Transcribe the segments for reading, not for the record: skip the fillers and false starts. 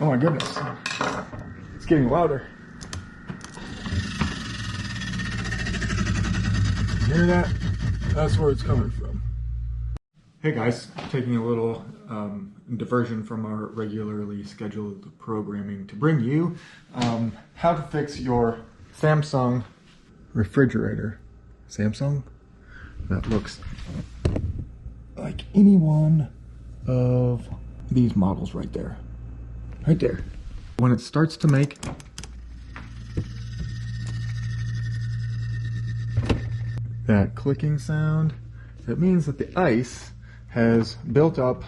Oh my goodness. It's getting louder. You hear that? That's where it's coming from. Hey guys, taking a little diversion from our regularly scheduled programming to bring you how to fix your Samsung refrigerator. Samsung? That looks like any one of these models right there. Right there. When it starts to make that clicking sound, it means that the ice has built up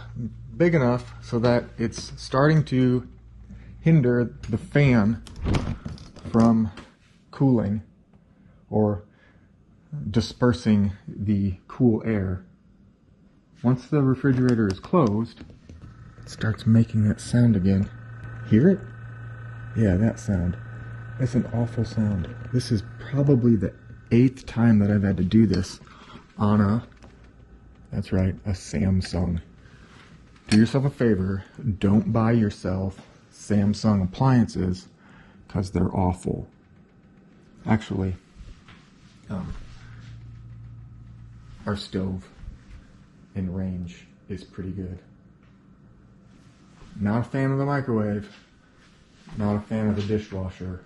big enough so that it's starting to hinder the fan from cooling or dispersing the cool air. Once the refrigerator is closed, it starts making that sound again. Hear it? Yeah, that sound. That's an awful sound. This is probably the 8th time that I've had to do this on a, that's right, a Samsung. Do yourself a favor, don't buy yourself Samsung appliances because they're awful. Actually, our stove in range is pretty good. Not a fan of the microwave, not a fan of the dishwasher,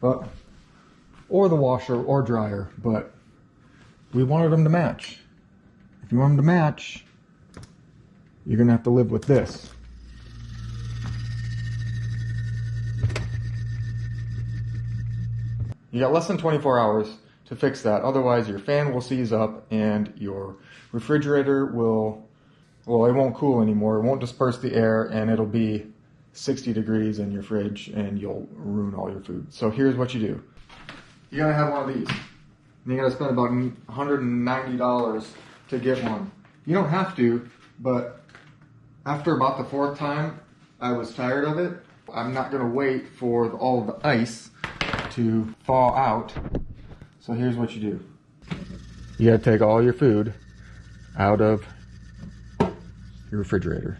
but or the washer or dryer, but we wanted them to match. If you want them to match, you're gonna have to live with this. You got less than 24 hours to fix that, otherwise your fan will seize up and your refrigerator will, well, it won't cool anymore, it won't disperse the air, and it'll be 60 degrees in your fridge and you'll ruin all your food. So here's what you do. You gotta have one of these. And you gotta spend about $190 to get one. You don't have to, but after about the 4th time, I was tired of it. I'm not gonna wait for all of the ice to thaw out. So here's what you do. You gotta take all your food out of your refrigerator.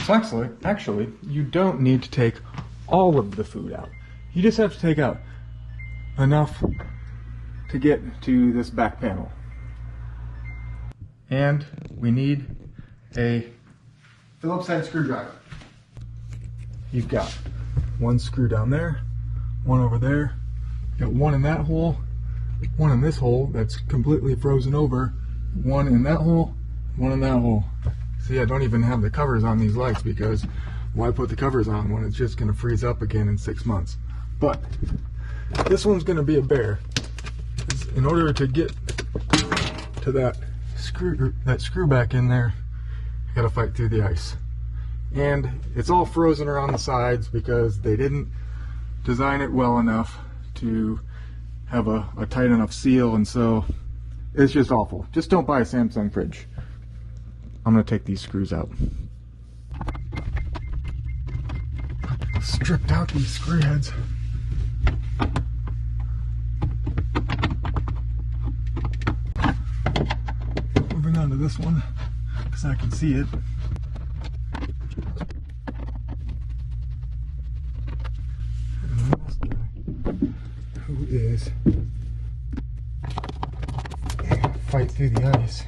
So actually, you don't need to take all of the food out. You just have to take out enough to get to this back panel. And we need a Phillips head screwdriver. You've got one screw down there, one over there, you got one in that hole, one in this hole that's completely frozen over, one in that hole, one in that hole. See, I don't even have the covers on these lights because why put the covers on when it's just going to freeze up again in 6 months? But this one's going to be a bear. In order to get to that screw back in there, you got to fight through the ice. And it's all frozen around the sides because they didn't design it well enough to have a tight enough seal, and so it's just awful. Just don't buy a Samsung fridge. I'm going to take these screws out. Stripped out these screw heads. Moving on to this one, because I can see it. And this guy, who is fight through the ice.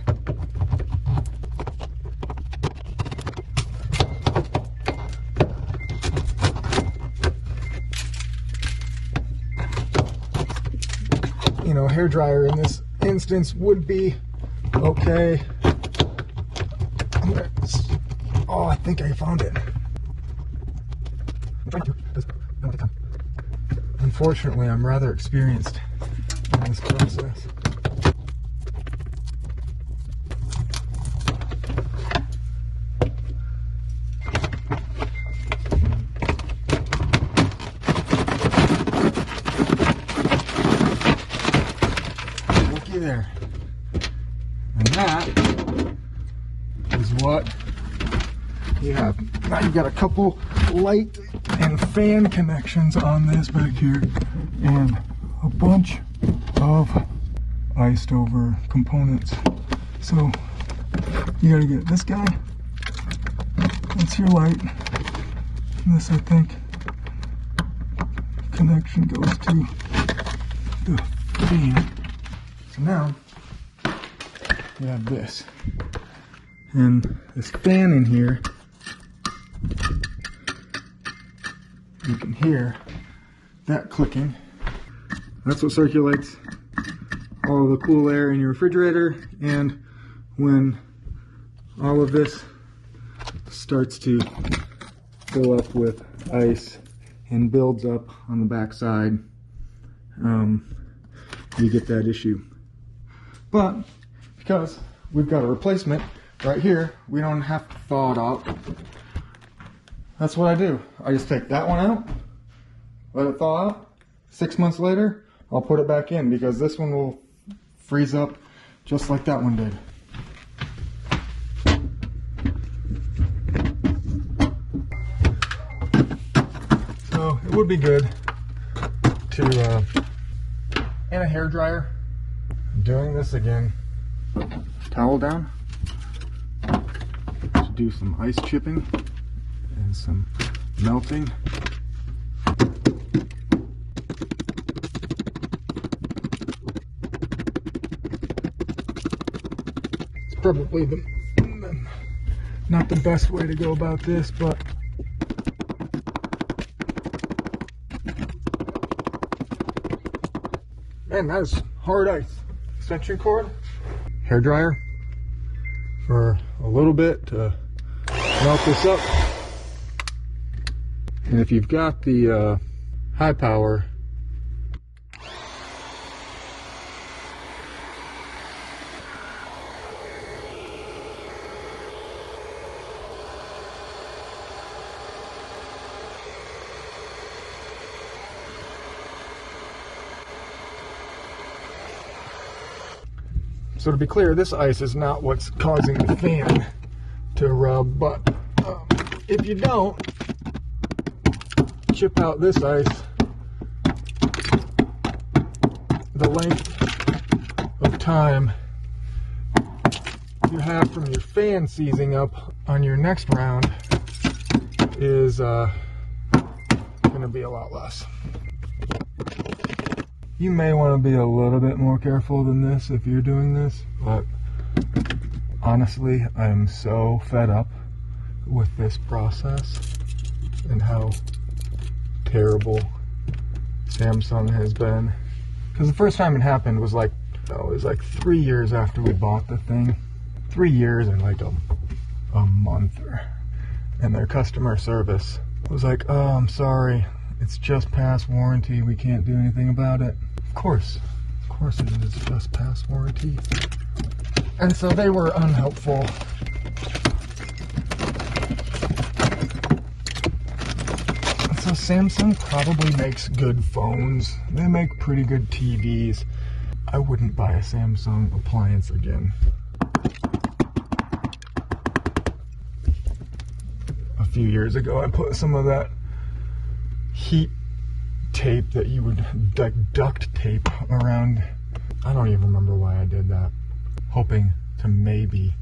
You know, hair dryer in this instance would be okay. Oh, I think I found it. I'm trying to. Unfortunately, I'm rather experienced in this process. There. And that is what you have. Now you've got a couple light and fan connections on this back here and a bunch of iced over components. So you gotta get this guy. That's your light. This, I think, connection goes to the fan. So now we have this, and this fan in here, you can hear that clicking. That's what circulates all the cool air in your refrigerator, and when all of this starts to fill up with ice and builds up on the back side, you get that issue. But because we've got a replacement right here, we don't have to thaw it out. That's what I do. I just take that one out, let it thaw out. 6 months later, I'll put it back in, because this one will freeze up just like that one did. So it would be good to, in a hair dryer, doing this again, towel down, to do some ice chipping and some melting. It's probably not the best way to go about this, but man, that is hard ice. Extension cord, hair dryer for a little bit to melt this up. And if you've got the high power, so to be clear, this ice is not what's causing the fan to rub, but if you don't chip out this ice, the length of time you have from your fan seizing up on your next round is going to be a lot less. You may want to be a little bit more careful than this if you're doing this, but honestly, I am so fed up with this process and how terrible Samsung has been. Because the first time it happened was like, it was like 3 years after we bought the thing. 3 years and like a month. And their customer service was like, oh, I'm sorry, it's just past warranty, we can't do anything about it. Of course it is just past warranty. And so they were unhelpful. So Samsung probably makes good phones. They make pretty good TVs. I wouldn't buy a Samsung appliance again. A few years ago, I put some of that heat tape that you would, like duct tape around. I don't even remember why I did that. Hoping to maybe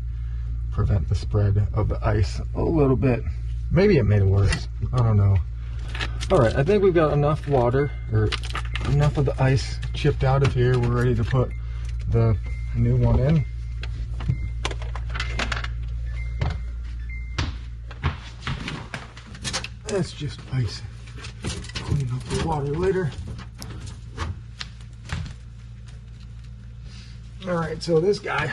prevent the spread of the ice a little bit. Maybe it made it worse. I don't know. Alright, I think we've got enough water, or enough of the ice chipped out of here. We're ready to put the new one in. That's just ice. Clean up the water later. Alright, so this guy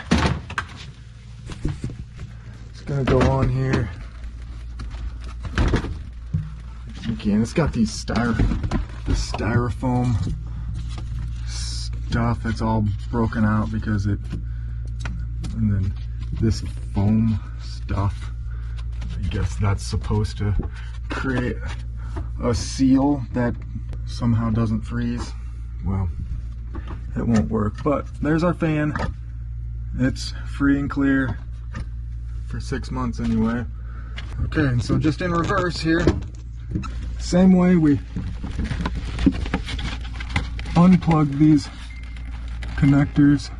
is going to go on here. Again, it's got these styrofoam stuff that's all broken out because it, and then this foam stuff, I guess that's supposed to create a seal that somehow doesn't freeze. Well, it won't work, but there's our fan. It's free and clear for 6 months anyway. Okay, and so just in reverse here, same way we unplug these connectors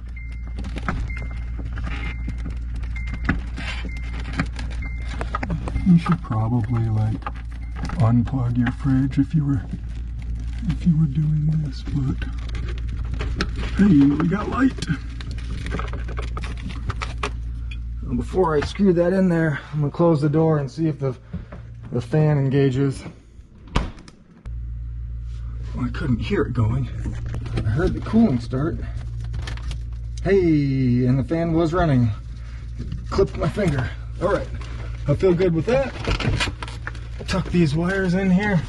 You should probably like unplug your fridge if you were doing this, but hey, we got light. And before I screw that in there, I'm gonna close the door and see if the fan engages. Well, I couldn't hear it going. I heard the cooling start. Hey, and the fan was running. Clipped my finger. All right, I feel good with that. Tuck these wires in here.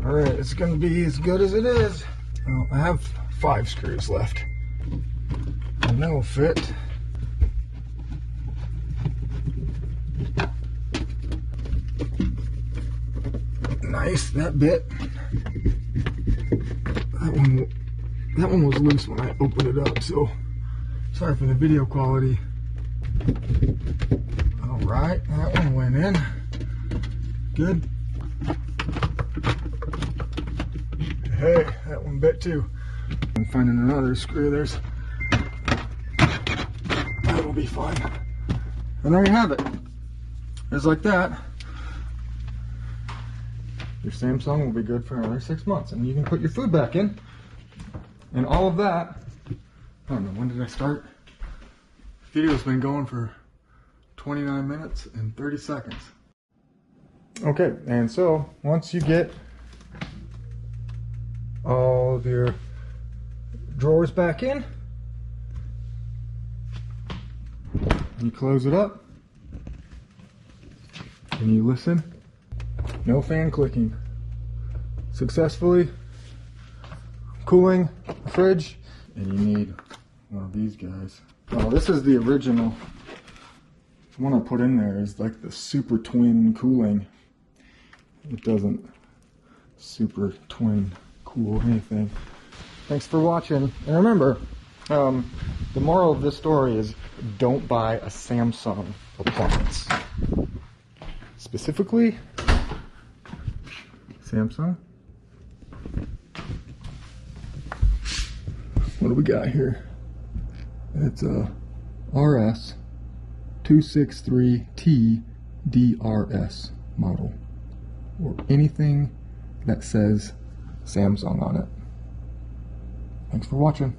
All right, it's gonna be as good as it is. Well, I have 5 screws left, and that will fit. Nice, that bit. That one was loose when I opened it up, so sorry for the video quality. All right, that one went in. Good. Hey, that one bit too. I'm finding another screw. That'll be fine. And there you have it. Just like that. Your Samsung will be good for another 6 months, and you can put your food back in. And all of that, I don't know, when did I start? The video's been going for 29 minutes and 30 seconds. Okay, and so once you get all of your drawers back in, you close it up, and you listen. No fan clicking. Successfully cooling the fridge. And you need one of these guys. Oh, this is the original. The one I put in there is like the super twin cooling. It doesn't super twin cool anything. Thanks for watching. And remember, the moral of this story is don't buy a Samsung appliance. Specifically, Samsung. What do we got here? It's a RS263TDRS model, or anything that says Samsung on it. Thanks for watching.